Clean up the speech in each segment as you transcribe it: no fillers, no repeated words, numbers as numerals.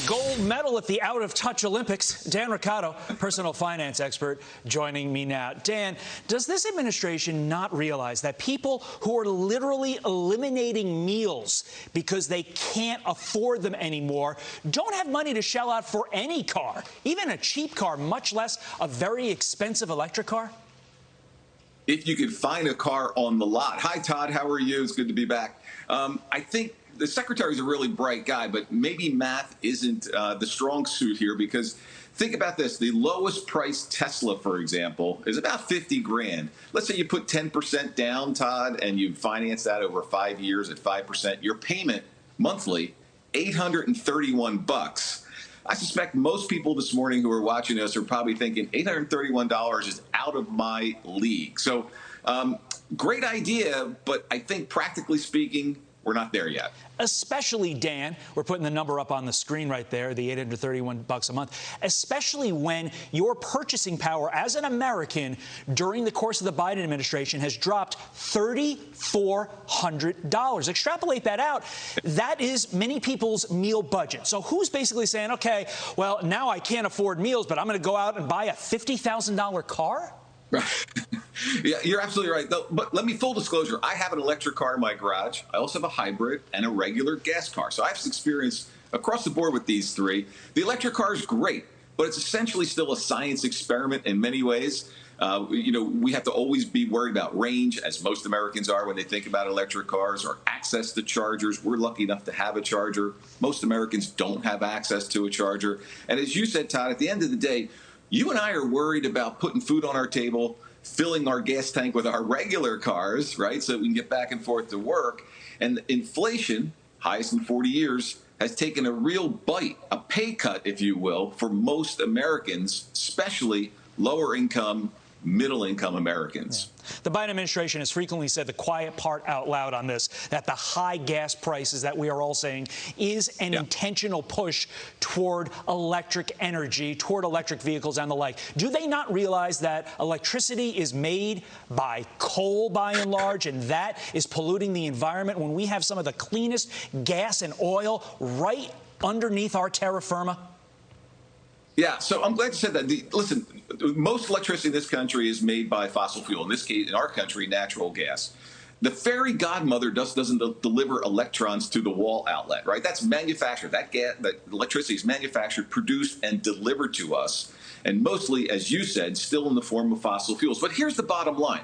gold medal at the out-of-touch Olympics. Dan Roccato, personal finance expert, joining me now. Dan, does this administration not realize that people who are literally eliminating meals because they can't afford them anymore don't have money to shell out for any car, even a cheap car, much less a very expensive electric car? If you could find a car on the lot. Hi, Todd. How are you? It's good to be back. I think the secretary's a really bright guy, but maybe math isn't the strong suit here, because think about this. The lowest priced Tesla, for example, is about 50 grand. Let's say you put 10% down, Todd, and you finance that over 5 years at 5%. Your payment monthly, $831. I suspect most people this morning who are watching us are probably thinking $831 is out of my league. So great idea, but I think practically speaking, we're not there yet. Especially, Dan, we're putting the number up on the screen right there, the $831 a month, especially when your purchasing power as an American during the course of the Biden administration has dropped $3,400. Extrapolate that out. That is many people's meal budget. So who's basically saying, okay, well, now I can't afford meals, but I'm going to go out and buy a $50,000 car? Right. Yeah, you're absolutely right. But let me, full disclosure, I have an electric car in my garage. I also have a hybrid and a regular gas car. So I have experience across the board with these three. The electric car is great, but it's essentially still a science experiment in many ways. We have to always be worried about range, as most Americans are when they think about electric cars, or access to chargers. We're lucky enough to have a charger. Most Americans don't have access to a charger. And as you said, Todd, at the end of the day, you and I are worried about putting food on our table, filling our gas tank with our regular cars, right, so that we can get back and forth to work. And inflation, highest in 40 years, has taken a real bite, a pay cut, if you will, for most Americans, especially lower income, middle income Americans. Yeah. The Biden administration has frequently said the quiet part out loud on this, that the high gas prices that we are all saying is an intentional push toward electric energy, toward electric vehicles and the like. Do they not realize that electricity is made by coal by and large, and that is polluting the environment when we have some of the cleanest gas and oil right underneath our terra firma? Yeah, so I'm glad you said that. Listen, most electricity in this country is made by fossil fuel. In this case, in our country, natural gas. The fairy godmother doesn't deliver electrons to the wall outlet, right? That's manufactured. That electricity is manufactured, produced, and delivered to us. And mostly, as you said, still in the form of fossil fuels. But here's the bottom line.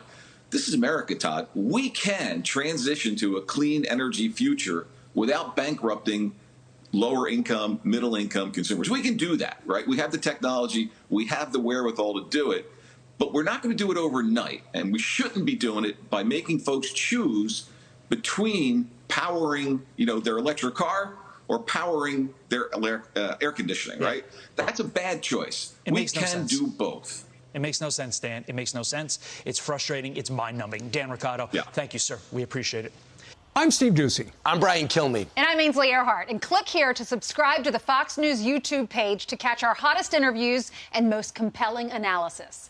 This is America, Todd. We can transition to a clean energy future without bankrupting lower income, middle income consumers. We can do that, right? We have the technology, we have the wherewithal to do it, but we're not going to do it overnight. And we shouldn't be doing it by making folks choose between powering, their electric car or powering their air conditioning, right? That's a bad choice. We can do both. It makes no sense, Dan. It makes no sense. It's frustrating. It's mind-numbing. Dan Roccato, thank you, sir. We appreciate it. I'm Steve Doocy. I'm Brian Kilmeade. And I'm Ainsley Earhart. And click here to subscribe to the Fox News YouTube page to catch our hottest interviews and most compelling analysis.